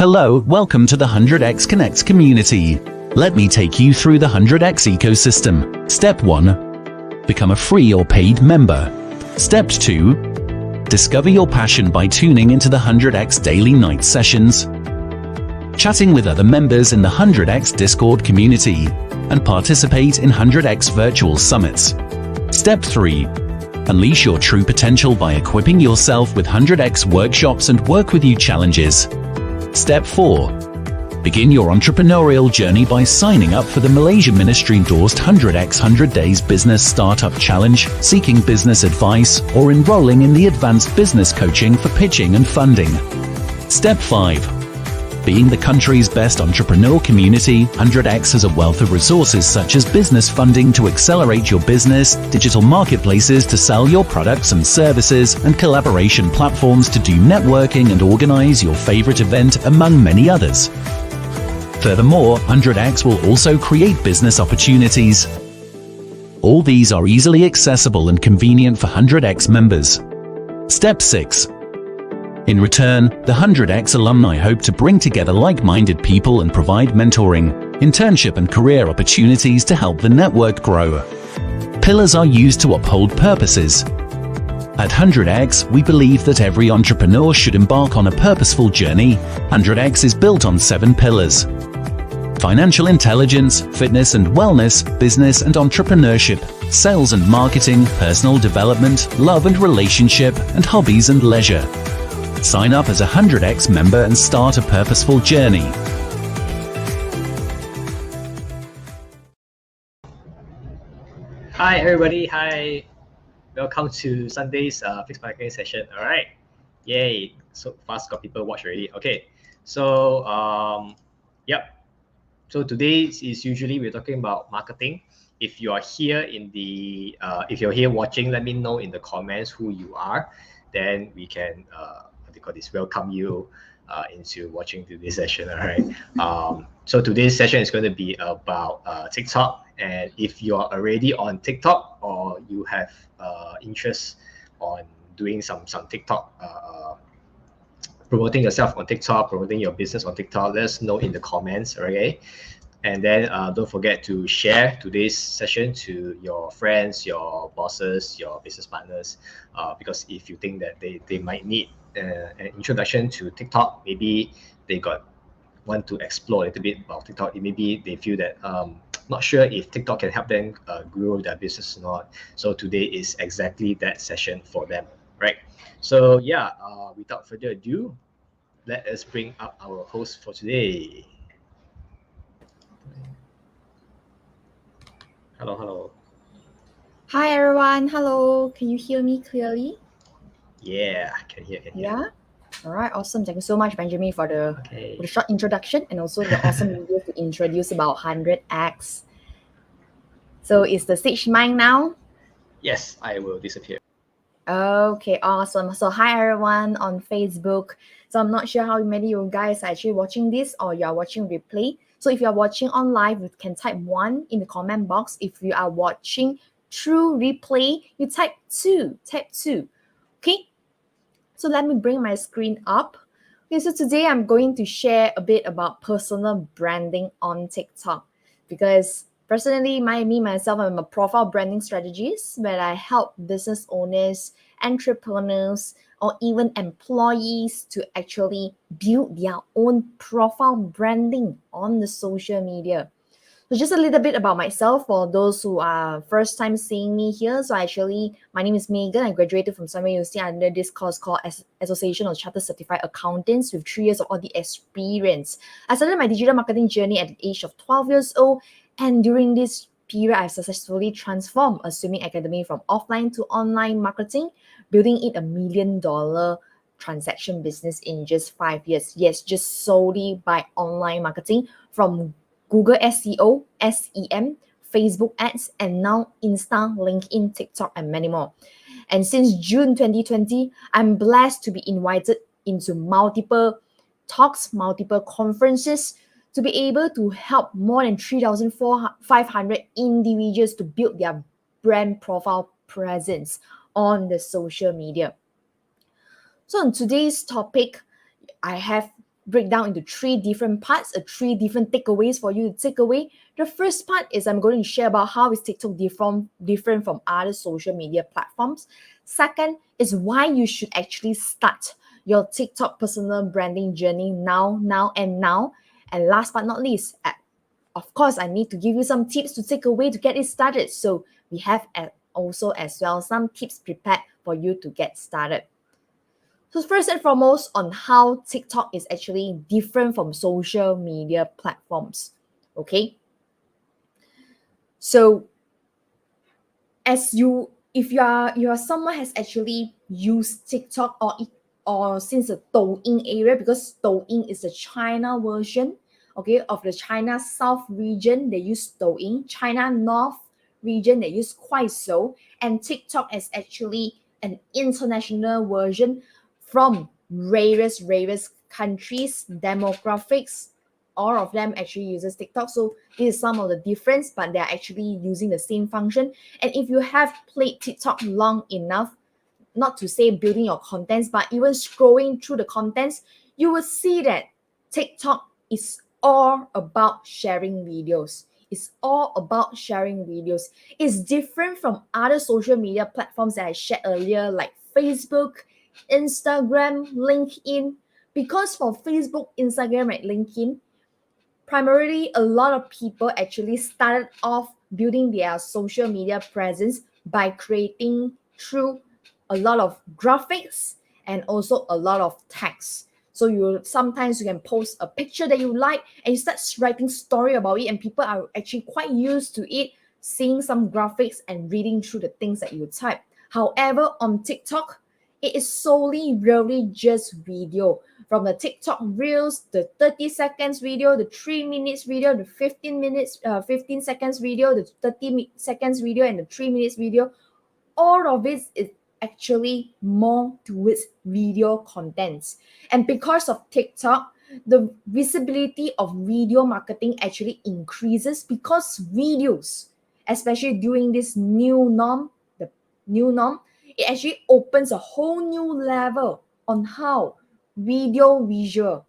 Hello, welcome to the 100x Connect community. Let me take you through the 100x ecosystem. Step 1. Become a free or paid member. Step 2. Discover your passion by tuning into the 100x daily night sessions, chatting with other members in the 100x Discord community, and participate in 100x virtual summits. Step 3. Unleash your true potential by equipping yourself with 100x workshops and work with you challenges. Step 4. Begin your entrepreneurial journey by signing up for the Malaysia Ministry-endorsed 100x 100 Days Business Startup Challenge, seeking business advice, or enrolling in the Advanced Business Coaching for pitching and funding. Step 5. Being the country's best entrepreneur community, 100x has a wealth of resources such as business funding to accelerate your business, digital marketplaces to sell your products and services, and collaboration platforms to do networking and organize your favorite event, among many others. Furthermore, 100x will also create business opportunities. All these are easily accessible and convenient for 100x members. Step 6. In return, the 100x alumni hope to bring together like-minded people and provide mentoring, internship and career opportunities to help the network grow. Pillars are used to uphold purposes. At 100x, we believe that every entrepreneur should embark on a purposeful journey. 100x is built on 7 pillars: financial intelligence, fitness and wellness, business and entrepreneurship, sales and marketing, personal development, love and relationship, and hobbies and leisure. Sign up as a 100x member and start a purposeful journey. Hi everybody, hi. Welcome to Sunday's Fixed Marketing session. All right, yay, so fast got people watch already. Okay, so so today is usually we're talking about marketing. If you are here in the if you're here watching, let me know in the comments who you are, then we can welcome you into watching today's session. All right, so today's session is going to be about TikTok, and if you are already on TikTok or you have interest on doing some TikTok, promoting yourself on TikTok, promoting your business on TikTok, let us know in the comments. Okay, and then don't forget to share today's session to your friends, your bosses, your business partners, because if you think that they might need an introduction to TikTok, maybe they want to explore a little bit about TikTok, maybe they feel that not sure if TikTok can help them grow their business or not. So today is exactly that session for them, right? So yeah, without further ado, let us bring up our host for today. Hello. Hi everyone, hello. Can you hear me clearly? Yeah, can hear. Yeah? All right, awesome. Thank you so much, Benjamin, for the short introduction and also the awesome video to introduce about 100x. So is the stage mine now? Yes, I will disappear. Okay, awesome. So hi everyone on Facebook. So I'm not sure how many of you guys are actually watching this or you are watching replay. So if you are watching on live, you can type 1 in the comment box. If you are watching through replay, you type 2. Okay, so let me bring my screen up. Okay, so today I'm going to share a bit about personal branding on TikTok, because personally, myself, I'm a profile branding strategist where I help business owners, entrepreneurs, or even employees to actually build their own profile branding on the social media. So just a little bit about myself for those who are first time seeing me here. So actually, my name is Megan. I graduated from Summer University under this course called Association of Chartered Certified Accountants with 3 years of audit experience. I started my digital marketing journey at the age of 12 years old. And during this period, I've successfully transformed a swimming academy from offline to online marketing, building it $1 million transaction business in just 5 years. Yes, just solely by online marketing from Google SEO, SEM, Facebook ads, and now Insta, LinkedIn, TikTok, and many more. And since June 2020, I'm blessed to be invited into multiple talks, multiple conferences to be able to help more than 3,500 individuals to build their brand profile presence on the social media. So on today's topic, I have break down into 3 different parts, 3 different takeaways for you to take away. The first part is I'm going to share about how is TikTok different from other social media platforms. Second is why you should actually start your TikTok personal branding journey now. And last but not least, of course, I need to give you some tips to take away to get it started. So we have also as well some tips prepared for you to get started. So first and foremost, on how TikTok is actually different from social media platforms. Okay. So if you are someone has actually used TikTok or since the Douyin area, because Douyin is the China version, okay, of the China South region, they use Douyin. China North region, they use Kuaishou, and TikTok is actually an international version from various countries, demographics. All of them actually uses TikTok. So this is some of the difference, but they're actually using the same function. And if you have played TikTok long enough, not to say building your contents, but even scrolling through the contents, you will see that TikTok is all about sharing videos. It's all about sharing videos. It's different from other social media platforms that I shared earlier, like Facebook, Instagram, LinkedIn. Because for Facebook, Instagram, and LinkedIn, primarily a lot of people actually started off building their social media presence by creating through a lot of graphics and also a lot of text. So sometimes you can post a picture that you like and you start writing story about it, and people are actually quite used to it, seeing some graphics and reading through the things that you type. However, on TikTok, it is solely really just video. From the TikTok Reels, the 30 seconds video, the 3 minutes video, the 15 seconds video, the 30 seconds video, and the 3 minutes video, all of it is actually more towards video contents. And because of TikTok, the visibility of video marketing actually increases because videos, especially during this new norm, it actually opens a whole new level on how video visual,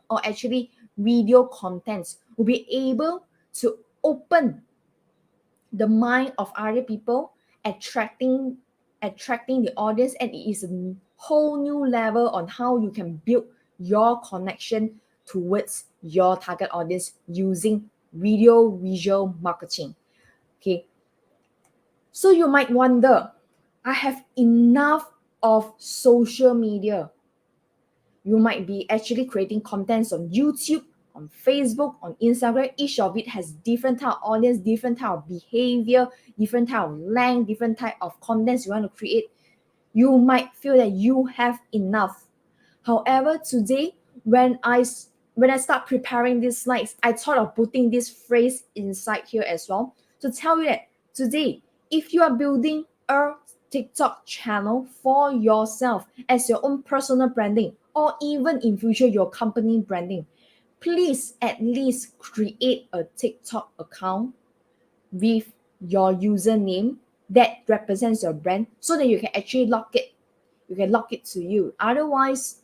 or actually video contents will be able to open the mind of other people, attracting the audience, and it is a whole new level on how you can build your connection towards your target audience using video visual marketing. Okay, so you might wonder, I have enough of social media. You might be actually creating contents on YouTube, on Facebook, on Instagram. Each of it has different type of audience, different type of behavior, different type of length, different type of contents you want to create. You might feel that you have enough. However, today, when I start preparing these slides, I thought of putting this phrase inside here as well to tell you that today, if you are building a TikTok channel for yourself as your own personal branding, or even in future your company branding, please at least create a TikTok account with your username that represents your brand so that you can actually lock it. You can lock it to you. Otherwise,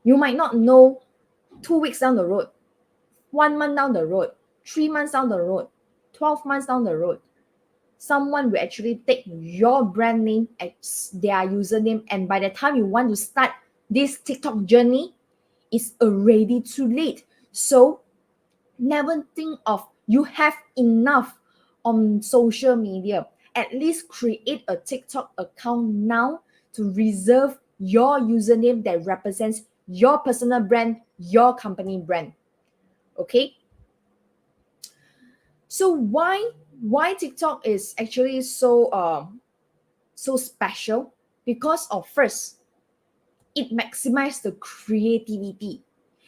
you might not know 2 weeks down the road, 1 month down the road, 3 months down the road, 12 months down the road, someone will actually take your brand name as their username, and by the time you want to start this TikTok journey, it's already too late. So never think of you have enough on social media. At least create a TikTok account now to reserve your username that represents your personal brand, your company brand. Okay? So why TikTok is actually so special? Because of first, it maximizes the creativity.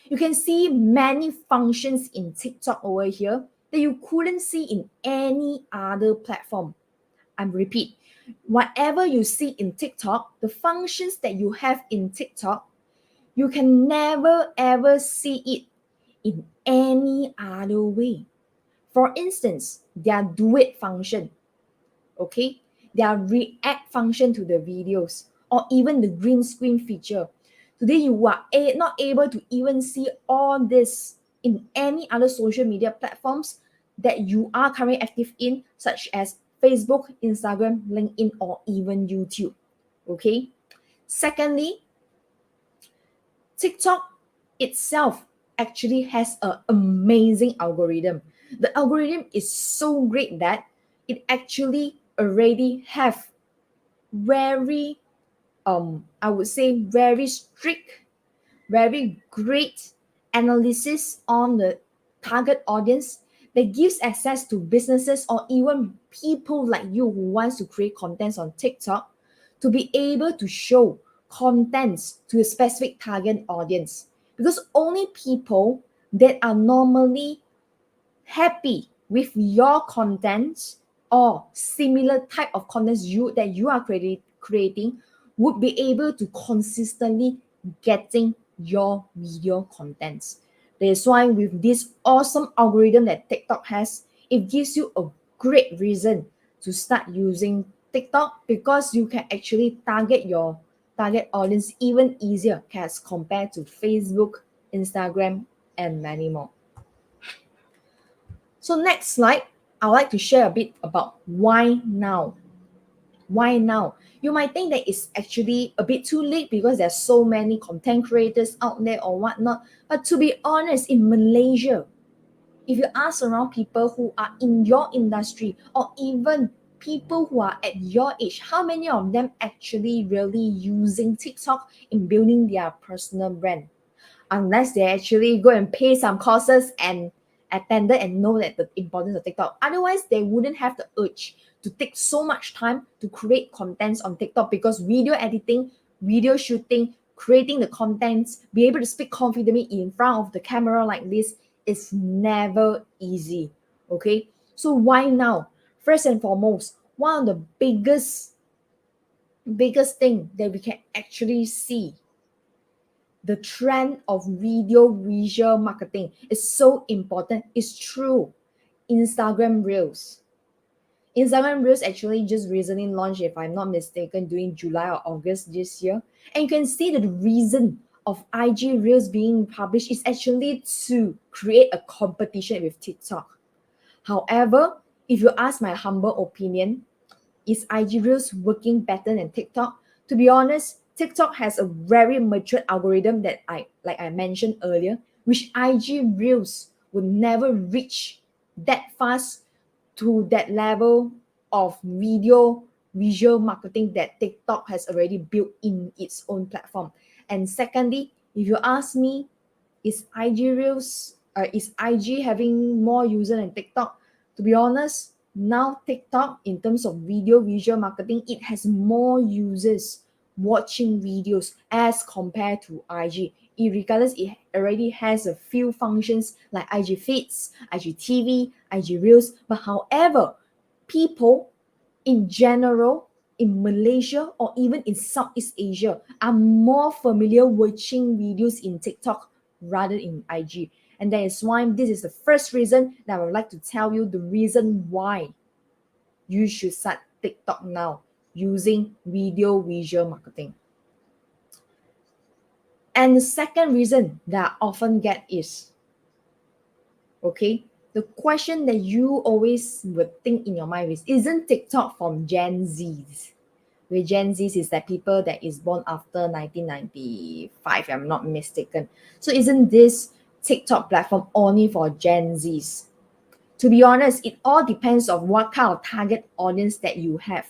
You can see many functions in TikTok over here that you couldn't see in any other platform. I repeat, whatever you see in TikTok, the functions that you have in TikTok, you can never ever see it in any other way. For instance, their duet function, okay, their react function to the videos, or even the green screen feature. Today, you are not able to even see all this in any other social media platforms that you are currently active in, such as Facebook, Instagram, LinkedIn, or even YouTube. Okay. Secondly, TikTok itself actually has an amazing algorithm. The algorithm is so great that it actually already have very I would say very strict, very great analysis on the target audience that gives access to businesses or even people like you who wants to create contents on TikTok to be able to show contents to a specific target audience, because only people that are normally happy with your content or similar type of contents that you are creating would be able to consistently getting your video contents. That's why with this awesome algorithm that TikTok has, it gives you a great reason to start using TikTok, because you can actually target your target audience even easier as compared to Facebook, Instagram, and many more. So next slide, I'd like to share a bit about why now. Why now? You might think that it's actually a bit too late because there's so many content creators out there or whatnot. But to be honest, in Malaysia, if you ask around people who are in your industry or even people who are at your age, how many of them actually really using TikTok in building their personal brand? Unless they actually go and pay some courses and attended and know that the importance of TikTok. Otherwise, they wouldn't have the urge to take so much time to create contents on TikTok, because video editing, video shooting, creating the contents, be able to speak confidently in front of the camera like this is never easy. Okay, so why now? First and foremost, one of the biggest thing that we can actually see, the trend of video visual marketing is so important. It's true. Instagram Reels. Instagram Reels actually just recently launched, if I'm not mistaken, during July or August this year. And you can see that the reason of IG Reels being published is actually to create a competition with TikTok. However, if you ask my humble opinion, is IG Reels working better than TikTok? To be honest, TikTok has a very mature algorithm that I mentioned earlier, which IG Reels would never reach that fast to that level of visual marketing that TikTok has already built in its own platform. And secondly, if you ask me, is IG having more user than TikTok? To be honest, now TikTok, in terms of video visual marketing, it has more users watching videos as compared to IG. Regardless, it already has a few functions like IG Feeds, IGTV, IG Reels. But however, people in general in Malaysia or even in Southeast Asia are more familiar watching videos in TikTok rather in IG. And that is why this is the first reason that I would like to tell you, the reason why you should start TikTok now using video visual marketing. And the second reason that I often get is, okay, the question that you always would think in your mind is, isn't TikTok from Gen Zs? Where Gen Zs is that people that is born after 1995, if I'm not mistaken. So isn't this TikTok platform only for Gen Zs? To be honest, it all depends on what kind of target audience that you have.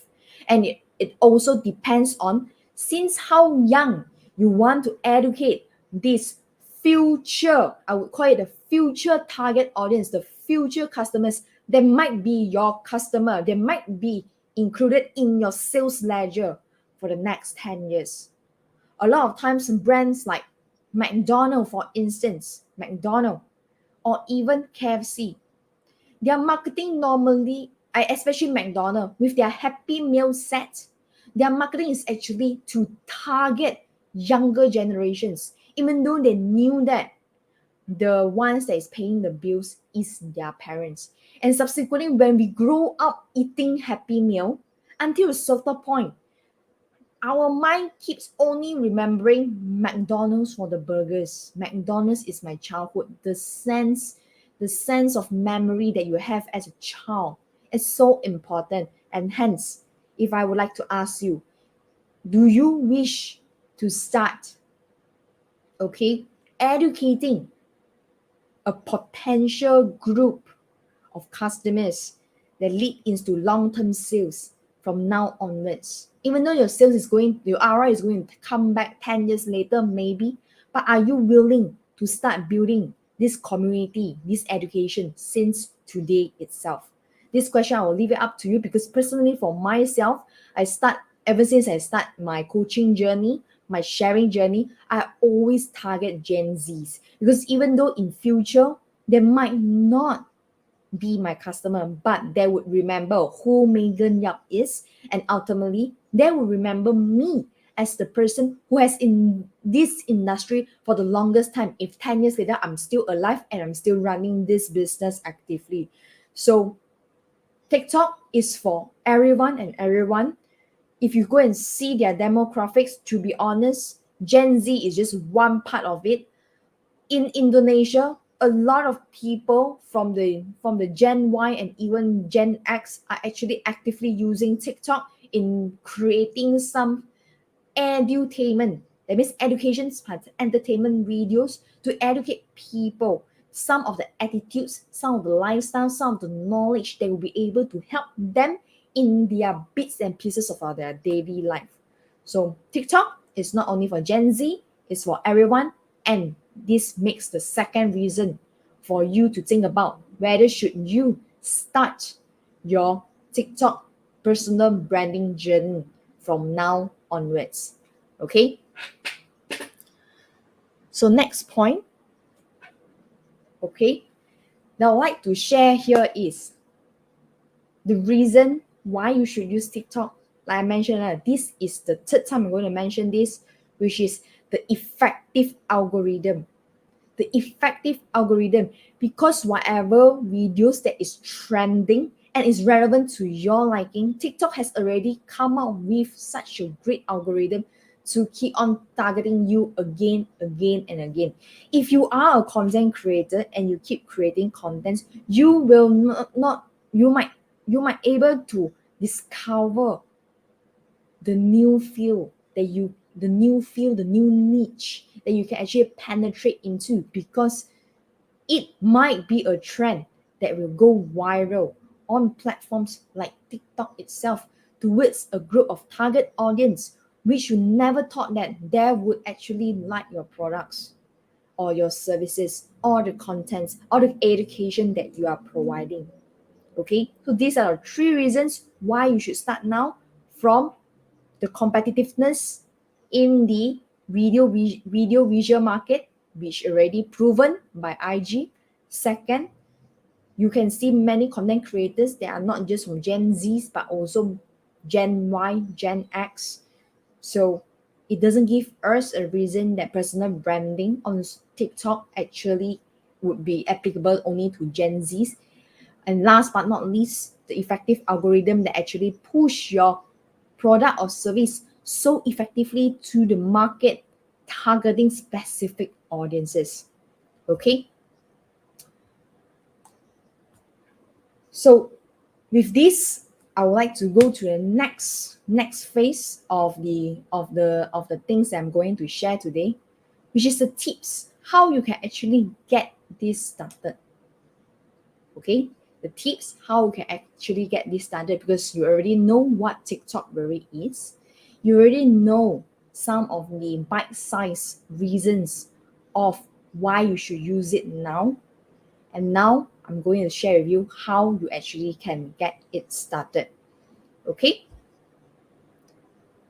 And it also depends on since how young you want to educate this future, I would call it the future target audience, the future customers that might be your customer, they might be included in your sales ledger for the next 10 years. A lot of times brands like McDonald's, for instance, McDonald's or even KFC, their marketing normally, especially McDonald's, with their Happy Meal set, their marketing is actually to target younger generations, even though they knew that the ones that is paying the bills is their parents. And subsequently, when we grow up eating Happy Meal, until a certain point, our mind keeps only remembering McDonald's for the burgers. McDonald's is my childhood. The sense of memory that you have as a child is so important. And hence, if I would like to ask you, do you wish to start, educating a potential group of customers that lead into long-term sales from now onwards? Even though your ROI is going to come back 10 years later, maybe, but are you willing to start building this community, this education since today itself? This question, I will leave it up to you, because personally for myself, ever since I start my coaching journey, my sharing journey, I always target Gen Zs, because even though in future they might not be my customer, but they would remember who Megan Yap is, and ultimately they will remember me as the person who has in this industry for the longest time. If 10 years later I'm still alive and I'm still running this business actively. So TikTok is for everyone and everyone. If you go and see their demographics, to be honest, Gen Z is just one part of it. In Indonesia, a lot of people from the Gen Y and even Gen X are actually actively using TikTok in creating some edutainment. That means education, entertainment videos to educate people. Some of the attitudes, some of the lifestyle, some of the knowledge they will be able to help them in their bits and pieces of their daily life. So TikTok is not only for Gen Z, it's for everyone. And this makes the second reason for you to think about whether should you start your TikTok personal branding journey from now onwards. Okay? So next point. Okay? Now I'd like to share here is the reason why you should use TikTok. Like I mentioned, this is the third time I'm going to mention this, which is the effective algorithm. The effective algorithm, because whatever videos that is trending and is relevant to your liking, TikTok has already come out with such a great algorithm to keep on targeting you again and again. If you are a content creator and you keep creating content, you will not you might able to discover the new field, the new niche that you can actually penetrate into, because it might be a trend that will go viral on platforms like TikTok itself towards a group of target audience which you never thought that they would actually like your products or your services or the contents or the education that you are providing. Okay, so these are the three reasons why you should start now: from the competitiveness in the video visual market, which already proven by IG. Second, you can see many content creators that are not just from Gen Zs but also Gen Y, Gen X. So it doesn't give us a reason that personal branding on TikTok actually would be applicable only to Gen Zs. And last but not least, the effective algorithm that actually push your product or service so effectively to the market, targeting specific audiences. Okay. So with this, I would like to go to the next phase of the things that I'm going to share today, which is the tips how you can actually get this started. Okay, the tips how you can actually get this started, because you already know what TikTok really is. You already know some of the bite-sized reasons of why you should use it now. And now I'm going to share with you how you actually can get it started. Okay?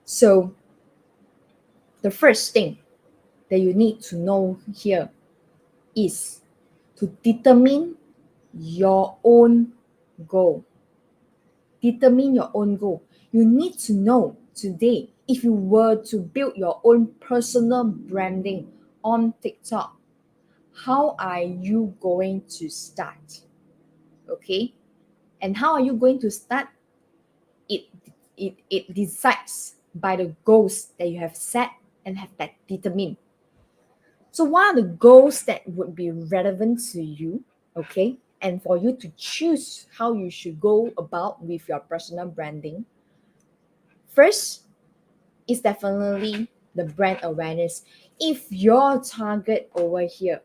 So the first thing that you need to know here is to determine your own goal. Determine your own goal. You need to know today, if you were to build your own personal branding on TikTok, how are you going to start? Okay? And how are you going to start? It decides by the goals that you have set and have that determined. So what are the goals that would be relevant to you, okay? And for you to choose how you should go about with your personal branding. First is definitely the brand awareness. If your target over here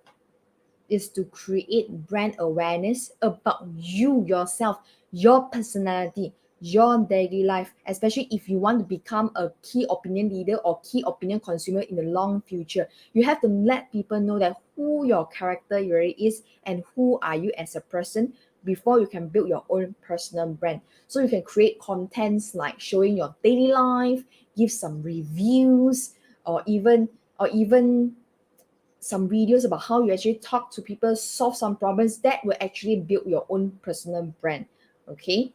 is to create brand awareness about you yourself, your personality, your daily life, especially if you want to become a key opinion leader or key opinion consumer in the long future. You have to let people know that who your character really is and who are you as a person before you can build your own personal brand. So you can create contents like showing your daily life, give some reviews, or even some videos about how you actually talk to people, solve some problems that will actually build your own personal brand, okay?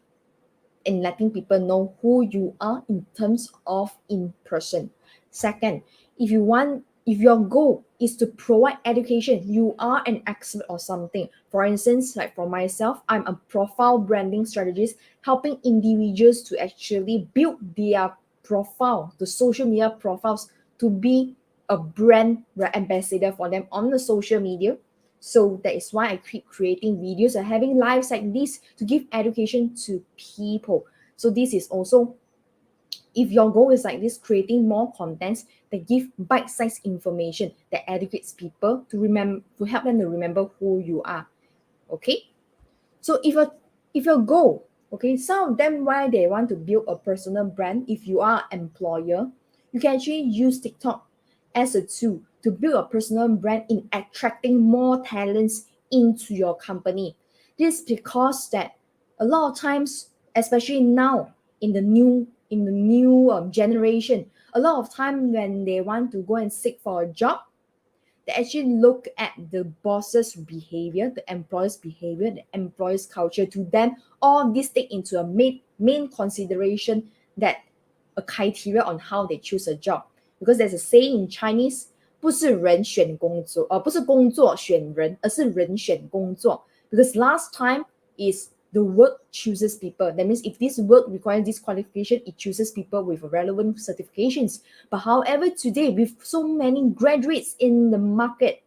And letting people know who you are in terms of in person. Second, if your goal is to provide education, you are an expert or something. For instance, like for myself, I'm a profile branding strategist, helping individuals to actually build their profile, the social media profiles, to be a brand ambassador for them on the social media. So that is why I keep creating videos and having lives like this to give education to people. So this is also, if your goal is like this, creating more contents that give bite-sized information that educates people to help them to remember who you are. Okay. So if your goal, okay, some of them why they want to build a personal brand, if you are an employer, you can actually use TikTok as a tool to build a personal brand in attracting more talents into your company. This because that a lot of times, especially now in the new generation, a lot of time when they want to go and seek for a job, they actually look at the boss's behavior, the employer's behavior, the employer's culture. To them, all this take into a main consideration, that a criteria on how they choose a job. Because there's a saying in Chinese, 不是人选工作，不是工作选人，而是人选工作。Because last time is the work chooses people. That means if this work requires this qualification, it chooses people with relevant certifications. But however, today with so many graduates in the market,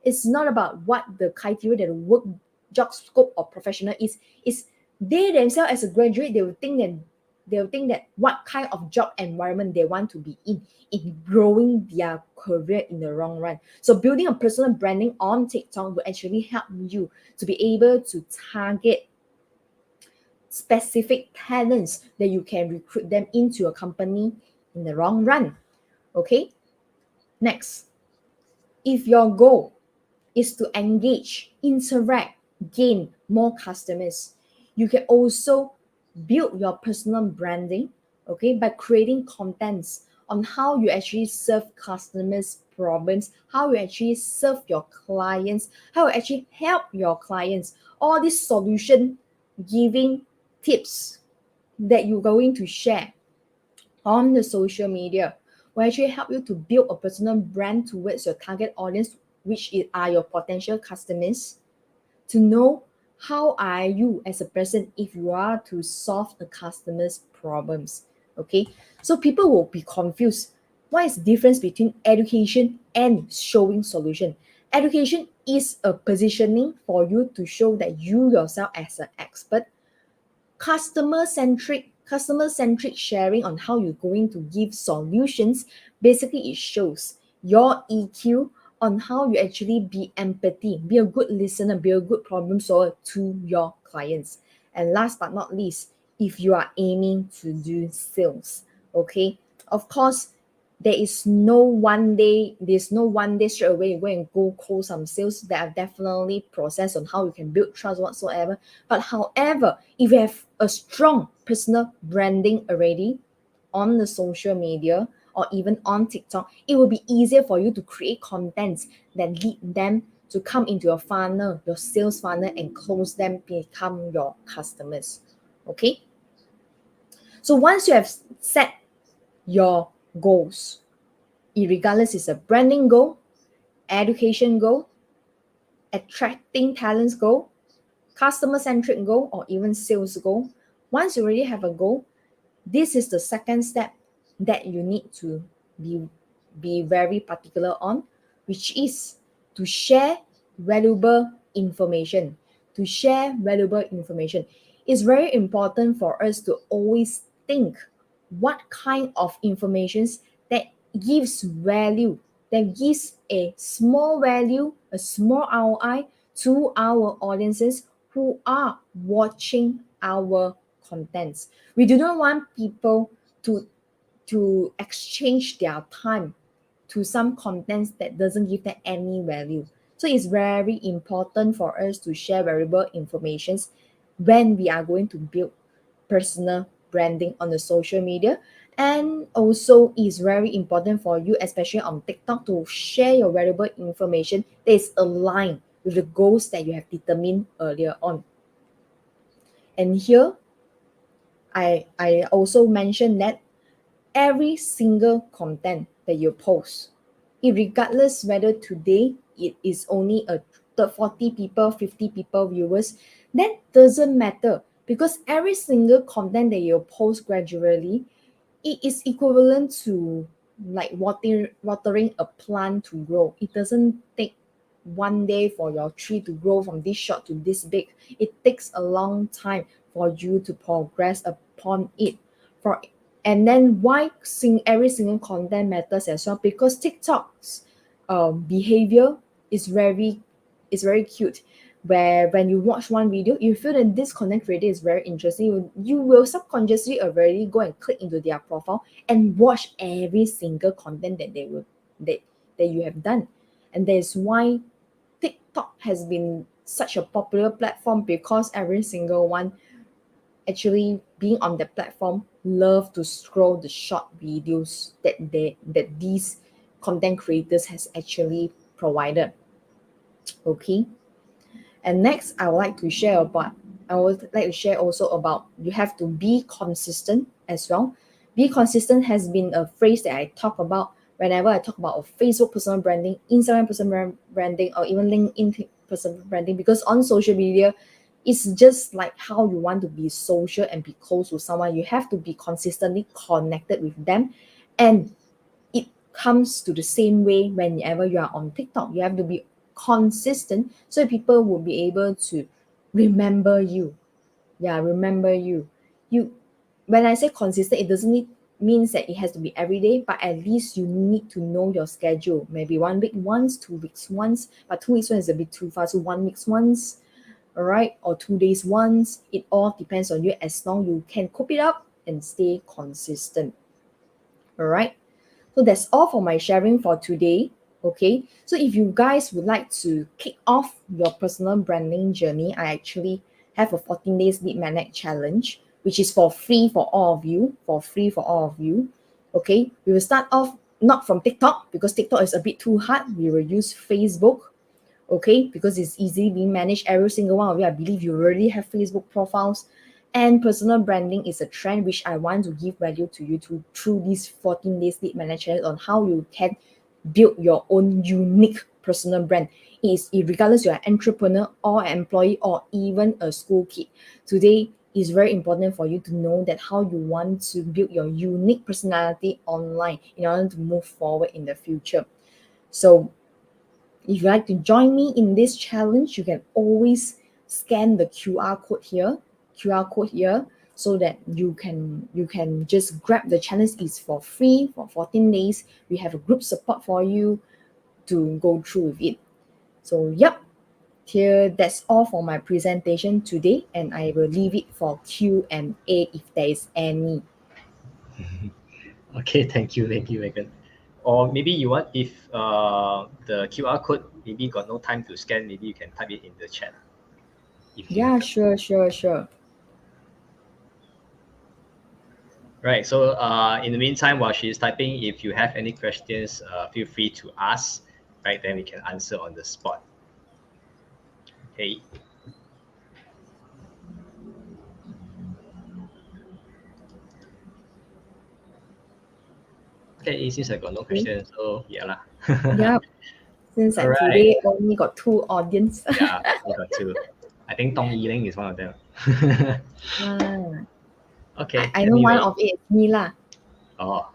it's not about what the criteria that the work job scope or professional is. It's they themselves as a graduate, they will think that what kind of job environment they want to be in growing their career in the long run. So building a personal branding on TikTok will actually help you to be able to target specific talents that you can recruit them into a company in the long run. Okay. Next, if your goal is to engage, interact, gain more customers, you can also build your personal branding, okay, by creating contents on how you actually serve customers' problems, how you actually serve your clients, how you actually help your clients. All these solution giving tips that you're going to share on the social media will actually help you to build a personal brand towards your target audience, which are your potential customers, to know how are you as a person if you are to solve the customer's problems. Okay, so people will be confused. What is the difference between education and showing solution? Education is a positioning for you to show that you yourself as an expert. Customer-centric sharing on how you're going to give solutions, basically it shows your EQ on how you actually be empathy, be a good listener, be a good problem solver to your clients. And last but not least, if you are aiming to do sales, okay, of course, there's no one day straight away you go and go call some sales. That are definitely process on how you can build trust whatsoever. But however, if you have a strong personal branding already on the social media or even on TikTok, it will be easier for you to create contents that lead them to come into your funnel, your sales funnel, and close them, become your customers. Okay. So once you have set your goals, regardless it's a branding goal, education goal, attracting talents goal, customer-centric goal, or even sales goal, once you already have a goal, this is the second step that you need to be very particular on, which is to share valuable information. To share valuable information. It's very important for us to always think what kind of informations that gives value, that gives a small value, a small ROI to our audiences who are watching our contents. We do not want people to exchange their time to some contents that doesn't give them any value. So it's very important for us to share valuable informations when we are going to build personal branding on the social media. And also it's very important for you, especially on TikTok, to share your valuable information that is aligned with the goals that you have determined earlier on. And here I also mentioned that every single content that you post, regardless whether today it is only a 40 people, 50 people viewers, that doesn't matter, because every single content that you post gradually, it is equivalent to like watering a plant to grow. It doesn't take one day for your tree to grow from this short to this big. It takes a long time for you to progress upon it. For and then why every single content matters as well, because TikTok's behavior is very cute, where when you watch one video, you feel that this content creator is very interesting, you will subconsciously already go and click into their profile and watch every single content that you have done. And that's why TikTok has been such a popular platform, because every single one actually being on the platform love to scroll the short videos that these content creators has actually provided. Okay. And next, I would like to share also about you have to be consistent as well. Be consistent has been a phrase that I talk about whenever I talk about Facebook personal branding, Instagram personal branding, or even LinkedIn personal branding, because on social media, it's just like how you want to be social and be close to someone. You have to be consistently connected with them. And it comes to the same way whenever you are on TikTok. You have to be consistent so people will be able to remember you. Yeah, remember you. You When I say consistent, it doesn't means that it has to be every day, but at least you need to know your schedule. Maybe 1 week once, 2 weeks once, but 2 weeks once is a bit too fast. So 1 week once, all right, or 2 days once. It all depends on you, as long you can cope it up and stay consistent. All right. So that's all for my sharing for today. Okay. So if you guys would like to kick off your personal branding journey, I actually have a 14 days lead magnet challenge, which is for free for all of you. For free for all of you. Okay. We will start off not from TikTok, because TikTok is a bit too hard. We will use Facebook. Okay, because it's easily being managed. Every single one of you, I believe you already have Facebook profiles. And personal branding is a trend which I want to give value to you through these 14 days lead magnet challenge on how you can build your own unique personal brand. It is regardless you're an entrepreneur or an employee or even a school kid. Today is very important for you to know that how you want to build your unique personality online in order to move forward in the future. So if you'd like to join me in this challenge, you can always scan the QR code here, so that you can just grab the challenge. It's for free for 14 days. We have a group support for you to go through with it. So yep, here that's all for my presentation today, and I will leave it for Q&A if there is any. Okay, thank you, Megan. Or maybe you want, if the QR code maybe got no time to scan, maybe you can type it in the chat. Yeah, sure. Right. So in the meantime, while she's typing, if you have any questions, feel free to ask. Right, then we can answer on the spot. Okay. Okay, it seems I got no questions, so yeah lah. Yep. Since All right. today only got 2 audience. Yeah, we got 2. I think Dong Yiling is one of them. Ah, Okay. I know anyway. one of it is me lah. Oh.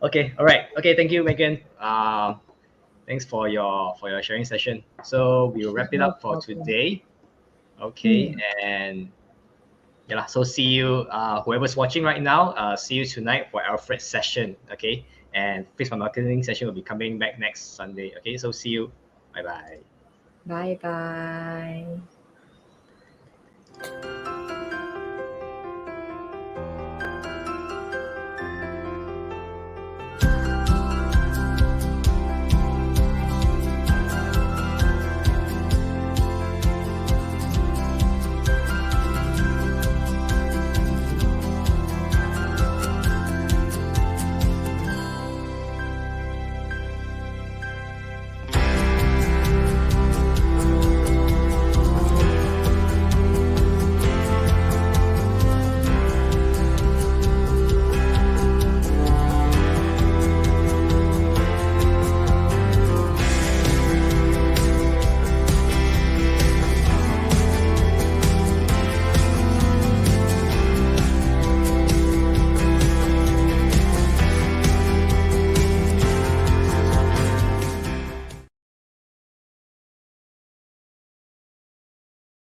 Okay. All right. Okay. Thank you, Megan. Thanks for your sharing session. So we will wrap it No up for problem. today. Okay. Mm. And yeah, lah, so see you, whoever's watching right now, see you tonight for Alfred's session. Okay. And Fix My Marketing session will be coming back next Sunday. Okay. So see you. Bye bye. Bye bye.